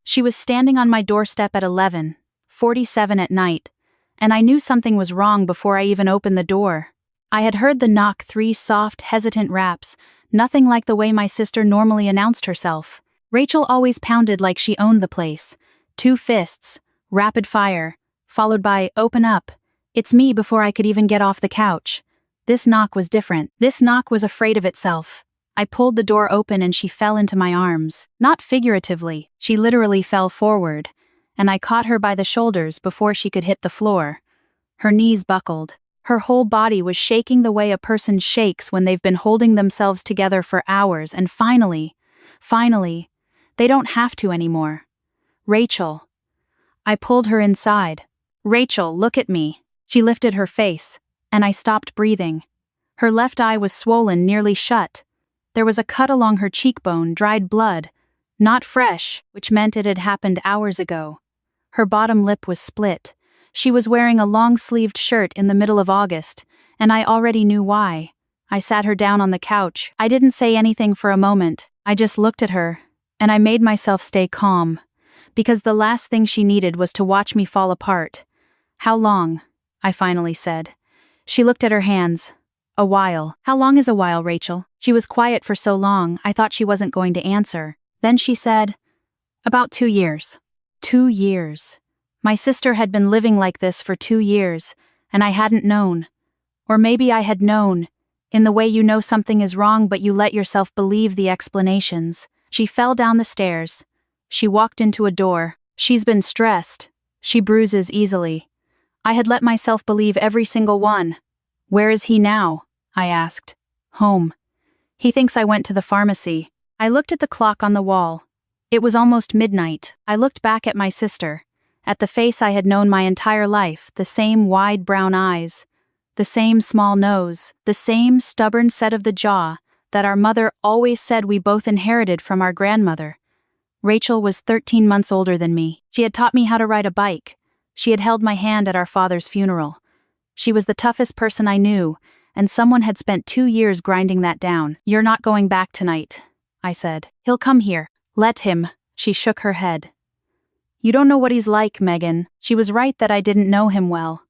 She was standing on my doorstep at 11:47 at night, and I knew something was wrong before I even opened the door. I had heard the knock, 3 soft, hesitant raps, nothing like the way my sister normally announced herself. Rachel always pounded like she owned the place. 2 fists, rapid fire, followed by, "Open up. It's me," before I could even get off the couch. This knock was different. This knock was afraid of itself. I pulled the door open and she fell into my arms. Not figuratively, she literally fell forward, and I caught her by the shoulders before she could hit the floor. Her knees buckled. Her whole body was shaking the way a person shakes when they've been holding themselves together for hours, and finally, they don't have to anymore. "Rachel." I pulled her inside. "Rachel, look at me." She lifted her face, and I stopped breathing. Her left eye was swollen, nearly shut. There was a cut along her cheekbone, dried blood. Not fresh, which meant it had happened hours ago. Her bottom lip was split. She was wearing a long-sleeved shirt in the middle of August, and I already knew why. I sat her down on the couch. I didn't say anything for a moment. I just looked at her, and I made myself stay calm, because the last thing she needed was to watch me fall apart. "How long?" I finally said. She looked at her hands. "A while." "How long is a while, Rachel?" She was quiet for so long, I thought she wasn't going to answer. Then she said, "About 2 years." 2 years. My sister had been living like this for 2 years, and I hadn't known. Or maybe I had known, in the way you know something is wrong but you let yourself believe the explanations. She fell down the stairs. She walked into a door. "She's been stressed. She bruises easily." I had let myself believe every single one. "Where is he now?" I asked. "Home. He thinks I went to the pharmacy." I looked at the clock on the wall. It was almost midnight. I looked back at my sister, at the face I had known my entire life, the same wide brown eyes, the same small nose, the same stubborn set of the jaw that our mother always said we both inherited from our grandmother. Rachel was 13 months older than me. She had taught me how to ride a bike. She had held my hand at our father's funeral. She was the toughest person I knew, and someone had spent 2 years grinding that down. "You're not going back tonight," I said. "He'll come here." "Let him." She shook her head. "You don't know what he's like, Megan." She was right that I didn't know him well.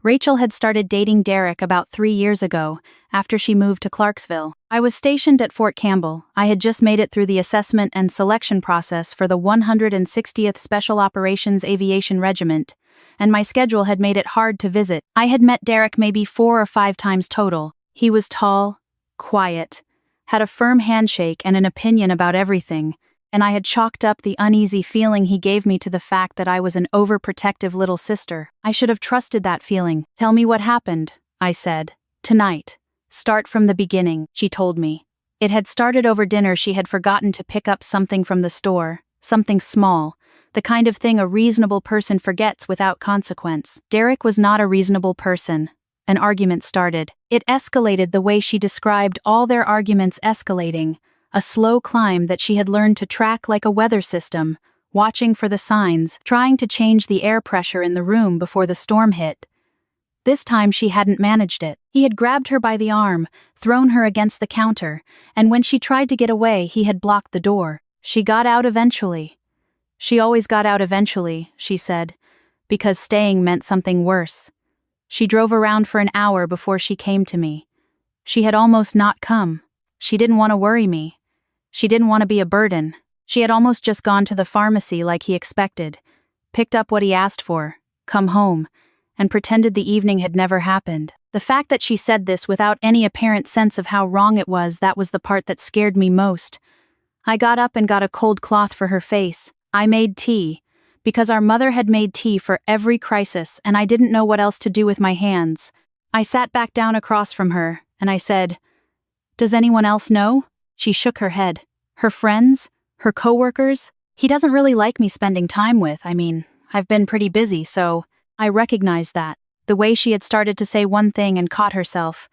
Rachel had started dating Derek about 3 years ago, after she moved to Clarksville. I was stationed at Fort Campbell. I had just made it through the assessment and selection process for the 160th Special Operations Aviation Regiment, and my schedule had made it hard to visit. I had met Derek maybe 4 or 5 times total. He was tall, quiet, had a firm handshake and an opinion about everything, and I had chalked up the uneasy feeling he gave me to the fact that I was an overprotective little sister. I should have trusted that feeling. "Tell me what happened," I said. "Tonight. Start from the beginning," she told me. It had started over dinner. She had forgotten to pick up something from the store, something small, the kind of thing a reasonable person forgets without consequence. Derek was not a reasonable person. An argument started. It escalated the way she described all their arguments escalating, a slow climb that she had learned to track like a weather system, watching for the signs, trying to change the air pressure in the room before the storm hit. This time she hadn't managed it. He had grabbed her by the arm, thrown her against the counter, and when she tried to get away, he had blocked the door. She got out eventually. "She always got out eventually," she said, because staying meant something worse. She drove around for an hour before she came to me. She had almost not come. She didn't want to worry me. She didn't want to be a burden. She had almost just gone to the pharmacy like he expected, picked up what he asked for, come home, and pretended the evening had never happened. The fact that she said this without any apparent sense of how wrong it was, that was the part that scared me most. I got up and got a cold cloth for her face. I made tea, because our mother had made tea for every crisis, and I didn't know what else to do with my hands. I sat back down across from her, and I said, "Does anyone else know?" She shook her head. "Her friends? Her coworkers? He doesn't really like me spending time with. I've been pretty busy, so..." I recognized that. The way she had started to say one thing and caught herself.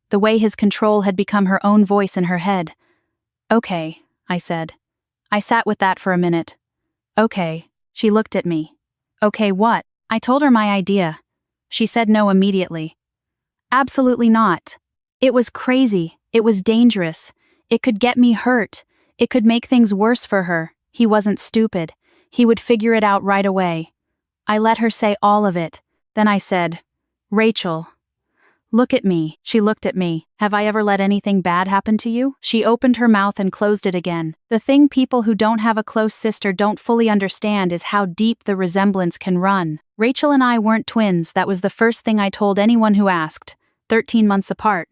The way his control had become her own voice in her head. "Okay," I said. I sat with that for a minute. "Okay." She looked at me. "Okay, what?" I told her my idea. She said no immediately. "Absolutely not. It was crazy. It was dangerous. It could get me hurt. It could make things worse for her. He wasn't stupid. He would figure it out right away. I let her say all of it. Then I said, "Rachel, look at me." She looked at me. "Have I ever let anything bad happen to you?" She opened her mouth and closed it again. The thing people who don't have a close sister don't fully understand is how deep the resemblance can run. Rachel and I weren't twins. That was the first thing I told anyone who asked. 13 months apart.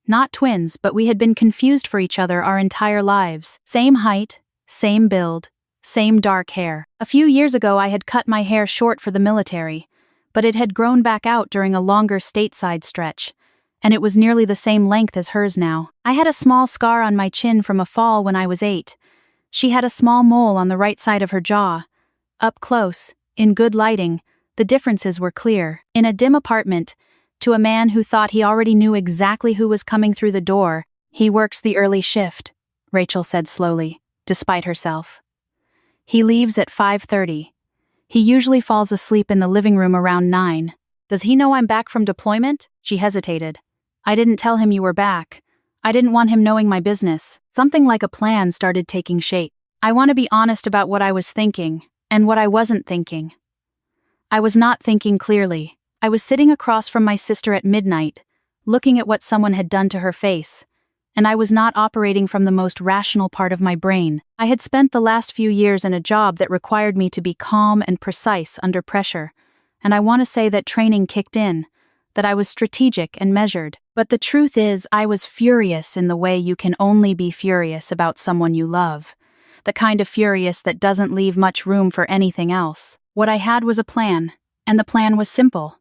Not twins, but we had been confused for each other our entire lives. Same height, same build, same dark hair. A few years ago I had cut my hair short for the military, but it had grown back out during a longer stateside stretch, and it was nearly the same length as hers now. I had a small scar on my chin from a fall when I was 8. She had a small mole on the right side of her jaw. Up close, in good lighting, the differences were clear. In a dim apartment, to a man who thought he already knew exactly who was coming through the door, "He works the early shift," Rachel said slowly, despite herself. "He leaves at 5:30. He usually falls asleep in the living room around 9. Does he know I'm back from deployment?" She hesitated. "I didn't tell him you were back. I didn't want him knowing my business." Something like a plan started taking shape. I want to be honest about what I was thinking, and what I wasn't thinking. I was not thinking clearly. I was sitting across from my sister at midnight, looking at what someone had done to her face, and I was not operating from the most rational part of my brain. I had spent the last few years in a job that required me to be calm and precise under pressure, and I want to say that training kicked in, that I was strategic and measured. But the truth is, I was furious in the way you can only be furious about someone you love, the kind of furious that doesn't leave much room for anything else. What I had was a plan, and the plan was simple.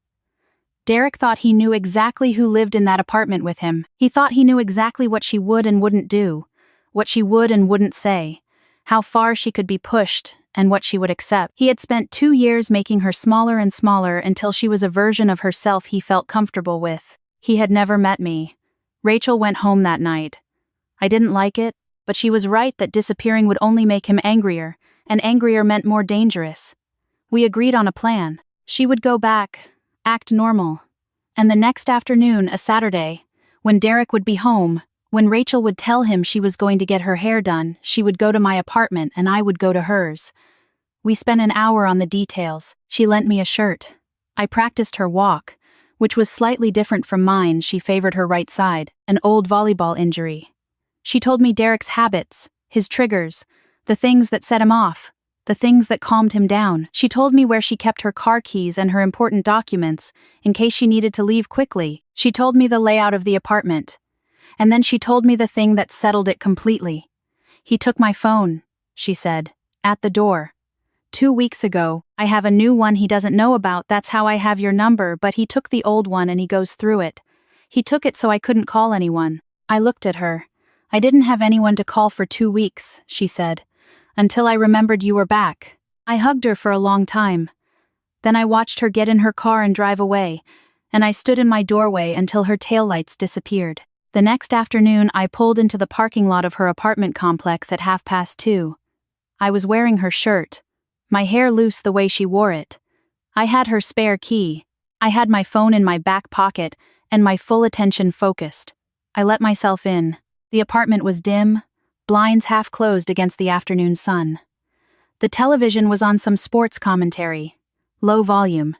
Derek thought he knew exactly who lived in that apartment with him. He thought he knew exactly what she would and wouldn't do, what she would and wouldn't say, how far she could be pushed, and what she would accept. He had spent 2 years making her smaller and smaller until she was a version of herself he felt comfortable with. He had never met me. Rachel went home that night. I didn't like it, but she was right that disappearing would only make him angrier, and angrier meant more dangerous. We agreed on a plan. She would go back, act normal. And the next afternoon, a Saturday, when Derek would be home, when Rachel would tell him she was going to get her hair done, she would go to my apartment and I would go to hers. We spent an hour on the details. She lent me a shirt. I practiced her walk, which was slightly different from mine. She favored her right side, an old volleyball injury. She told me Derek's habits, his triggers, the things that set him off, the things that calmed him down. She told me where she kept her car keys and her important documents, in case she needed to leave quickly. She told me the layout of the apartment. And then she told me the thing that settled it completely. "He took my phone," she said, "at the door. 2 weeks ago. I have a new one he doesn't know about. That's how I have your number, but he took the old one and he goes through it. He took it so I couldn't call anyone." I looked at her. "I didn't have anyone to call for 2 weeks, she said, "until I remembered you were back." I hugged her for a long time. Then I watched her get in her car and drive away, and I stood in my doorway until her taillights disappeared. The next afternoon, I pulled into the parking lot of her apartment complex at 2:30. I was wearing her shirt, my hair loose the way she wore it. I had her spare key. I had my phone in my back pocket, and my full attention focused. I let myself in. The apartment was dim, blinds half closed against the afternoon sun. The television was on some sports commentary, low volume.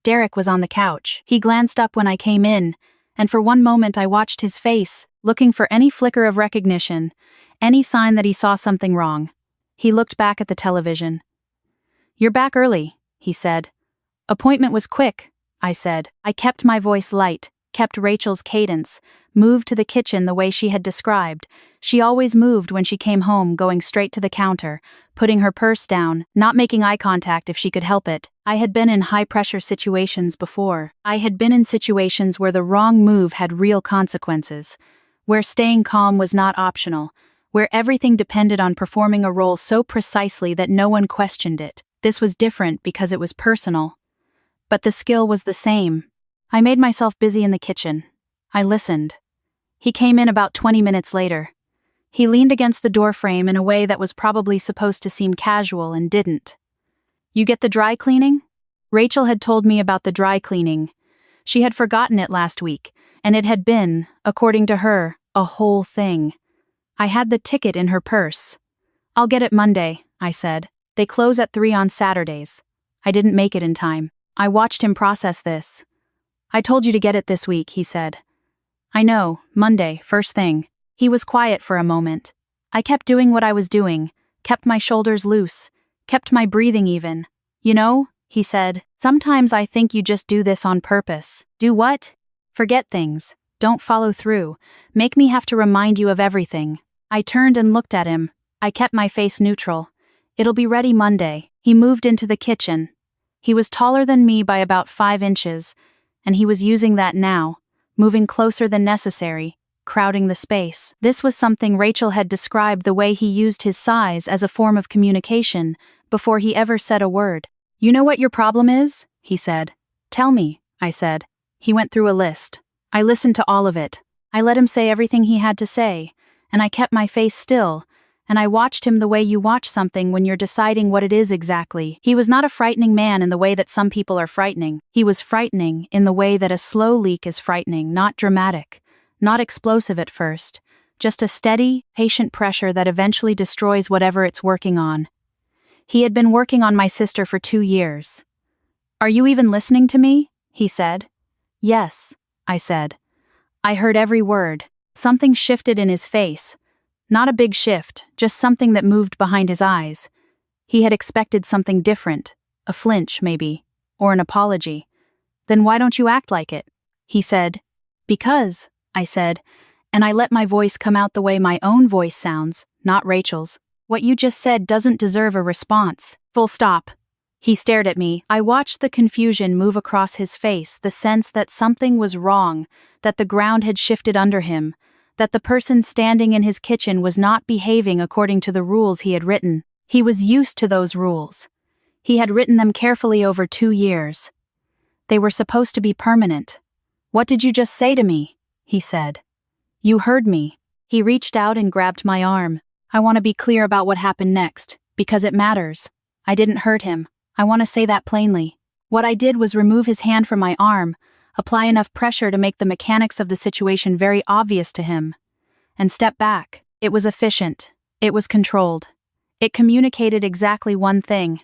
Derek was on the couch. He glanced up when I came in, and for one moment I watched his face, looking for any flicker of recognition, any sign that he saw something wrong. He looked back at the television. "You're back early," he said. "Appointment was quick," I said. I kept my voice light, kept Rachel's cadence, moved to the kitchen the way she had described. She always moved when she came home, going straight to the counter, putting her purse down, not making eye contact if she could help it. I had been in high-pressure situations before. I had been in situations where the wrong move had real consequences, where staying calm was not optional, where everything depended on performing a role so precisely that no one questioned it. This was different because it was personal. But the skill was the same. I made myself busy in the kitchen. I listened. He came in about 20 minutes later. He leaned against the doorframe in a way that was probably supposed to seem casual and didn't. "You get the dry cleaning?" Rachel had told me about the dry cleaning. She had forgotten it last week, and it had been, according to her, a whole thing. I had the ticket in her purse. "I'll get it Monday," I said. They close at 3 on Saturdays. I didn't make it in time. I watched him process this. I told you to get it this week, he said. I know, Monday, first thing. He was quiet for a moment. I kept doing what I was doing, kept my shoulders loose, kept my breathing even. You know, he said, sometimes I think you just do this on purpose. Do what? Forget things. Don't follow through. Make me have to remind you of everything. I turned and looked at him. I kept my face neutral. It'll be ready Monday. He moved into the kitchen. He was taller than me by about 5 inches, and he was using that now, moving closer than necessary, crowding the space. This was something Rachel had described the way he used his size as a form of communication before he ever said a word. You know what your problem is? He said. Tell me, I said. He went through a list. I listened to all of it. I let him say everything he had to say, and I kept my face still, and I watched him the way you watch something when you're deciding what it is exactly. He was not a frightening man in the way that some people are frightening. He was frightening in the way that a slow leak is frightening, not dramatic, not explosive at first, just a steady, patient pressure that eventually destroys whatever it's working on. He had been working on my sister for 2 years. Are you even listening to me? He said. Yes, I said. I heard every word. Something shifted in his face. Not a big shift, just something that moved behind his eyes. He had expected something different, a flinch maybe, or an apology. Then why don't you act like it? He said. Because, I said, and I let my voice come out the way my own voice sounds, not Rachel's. What you just said doesn't deserve a response. Full stop. He stared at me. I watched the confusion move across his face, the sense that something was wrong, that the ground had shifted under him, that the person standing in his kitchen was not behaving according to the rules he had written. He was used to those rules. He had written them carefully over 2 years. They were supposed to be permanent. What did you just say to me? He said. You heard me. He reached out and grabbed my arm. I want to be clear about what happened next, because it matters. I didn't hurt him. I want to say that plainly. What I did was remove his hand from my arm, apply enough pressure to make the mechanics of the situation very obvious to him, and step back. It was efficient. It was controlled. It communicated exactly one thing.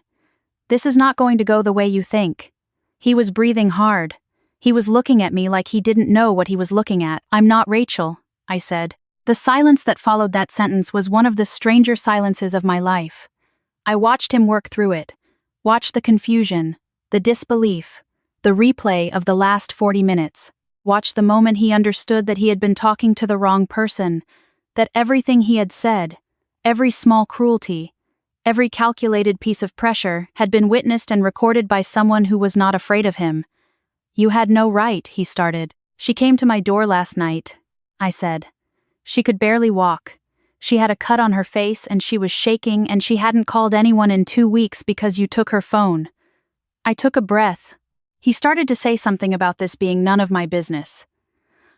This is not going to go the way you think. He was breathing hard. He was looking at me like he didn't know what he was looking at. I'm not Rachel, I said. The silence that followed that sentence was one of the stranger silences of my life. I watched him work through it, watched the confusion, the disbelief, the replay of the last 40 minutes, watched the moment he understood that he had been talking to the wrong person, that everything he had said, every small cruelty, every calculated piece of pressure had been witnessed and recorded by someone who was not afraid of him. You had no right, he started. She came to my door last night, I said. She could barely walk. She had a cut on her face and she was shaking and she hadn't called anyone in 2 weeks because you took her phone. I took a breath. He started to say something about this being none of my business.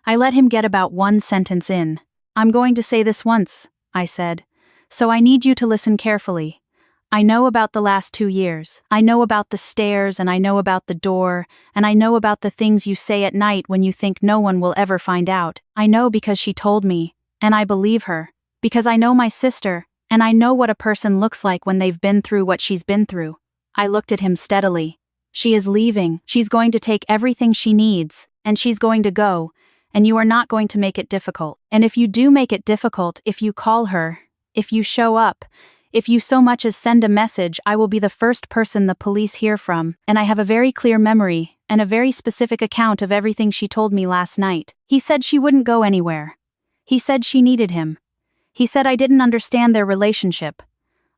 I let him get about 1 sentence in. I'm going to say this once, I said. So I need you to listen carefully. I know about the last 2 years. I know about the stairs and I know about the door, and I know about the things you say at night when you think no one will ever find out. I know because she told me, and I believe her, because I know my sister, and I know what a person looks like when they've been through what she's been through. I looked at him steadily. She is leaving. She's going to take everything she needs, and she's going to go, and you are not going to make it difficult. And if you do make it difficult, if you call her, if you show up, if you so much as send a message, I will be the first person the police hear from, and I have a very clear memory and a very specific account of everything she told me last night. He said she wouldn't go anywhere. He said she needed him. He said I didn't understand their relationship.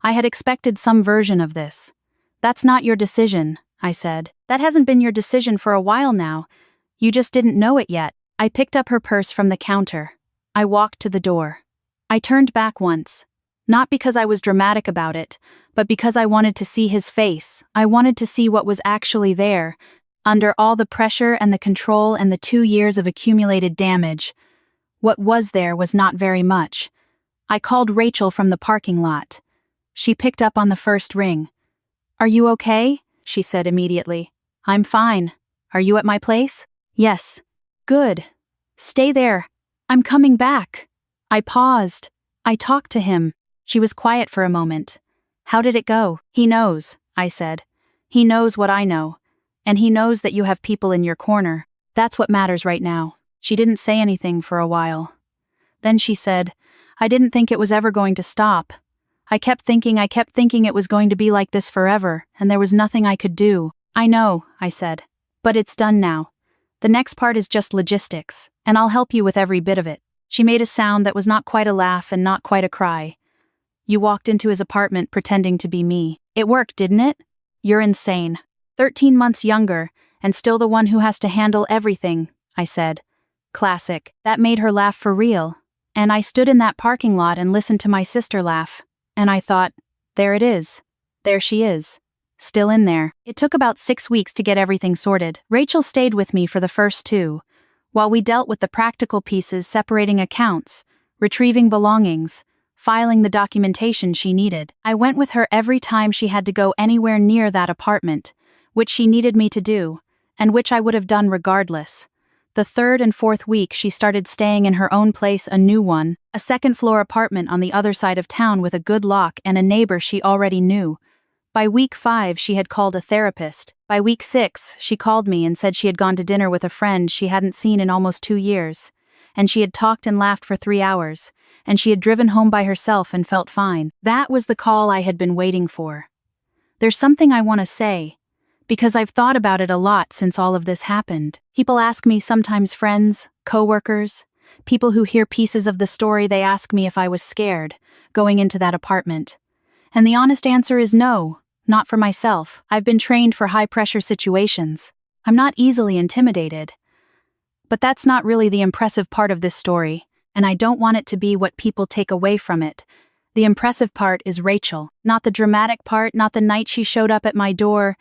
I had expected some version of this. That's not your decision, I said. That hasn't been your decision for a while now. You just didn't know it yet. I picked up her purse from the counter. I walked to the door. I turned back once. Not because I was dramatic about it, but because I wanted to see his face. I wanted to see what was actually there, under all the pressure and the control and the 2 years of accumulated damage. What was there was not very much. I called Rachel from the parking lot. She picked up on the first ring. Are you okay? She said immediately. I'm fine. Are you at my place? Yes. Good. Stay there. I'm coming back. I paused. I talked to him. She was quiet for a moment. How did it go? He knows, I said. He knows what I know. And he knows that you have people in your corner. That's what matters right now. She didn't say anything for a while. Then she said, I didn't think it was ever going to stop. I kept thinking it was going to be like this forever, and there was nothing I could do. I know, I said. But it's done now. The next part is just logistics, and I'll help you with every bit of it. She made a sound that was not quite a laugh and not quite a cry. You walked into his apartment pretending to be me. It worked, didn't it? You're insane. 13 months younger, and still the one who has to handle everything, I said. Classic. That made her laugh for real. And I stood in that parking lot and listened to my sister laugh. And I thought, there it is. There she is. Still in there. It took about 6 weeks to get everything sorted. Rachel stayed with me for the first 2, while we dealt with the practical pieces, separating accounts, retrieving belongings, filing the documentation she needed. I went with her every time she had to go anywhere near that apartment, which she needed me to do, and which I would have done regardless. The 3rd and 4th week she started staying in her own place, a new one, a 2nd-floor apartment on the other side of town with a good lock and a neighbor she already knew. By week 5 she had called a therapist. By week 6 she called me and said she had gone to dinner with a friend she hadn't seen in almost 2 years. And she had talked and laughed for 3 hours, and she had driven home by herself and felt fine. That was the call I had been waiting for. There's something I want to say, because I've thought about it a lot since all of this happened. People ask me, sometimes friends, coworkers, people who hear pieces of the story, they ask me if I was scared going into that apartment. And the honest answer is no, not for myself. I've been trained for high-pressure situations. I'm not easily intimidated. But that's not really the impressive part of this story, and I don't want it to be what people take away from it. The impressive part is Rachel, not the dramatic part, not the night she showed up at my door,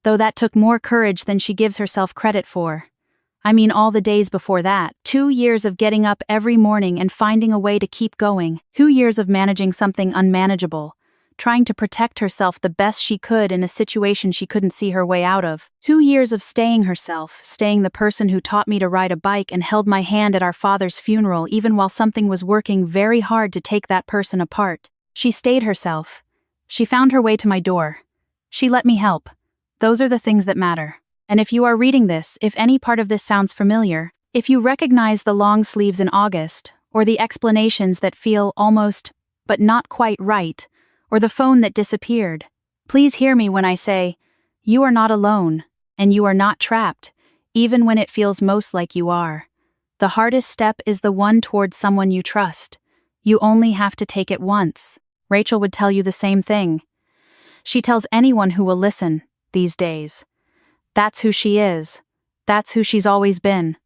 though that took more courage than she gives herself credit for. I mean all the days before that. 2 years of getting up every morning and finding a way to keep going. 2 years of managing something unmanageable, trying to protect herself the best she could in a situation she couldn't see her way out of. 2 years of staying herself, staying the person who taught me to ride a bike and held my hand at our father's funeral even while something was working very hard to take that person apart. She stayed herself. She found her way to my door. She let me help. Those are the things that matter. And if you are reading this, if any part of this sounds familiar, if you recognize the long sleeves in August, or the explanations that feel almost, but not quite right, or the phone that disappeared, please hear me when I say, you are not alone, and you are not trapped, even when it feels most like you are. The hardest step is the one towards someone you trust. You only have to take it once. Rachel would tell you the same thing. She tells anyone who will listen these days. That's who she is. That's who she's always been.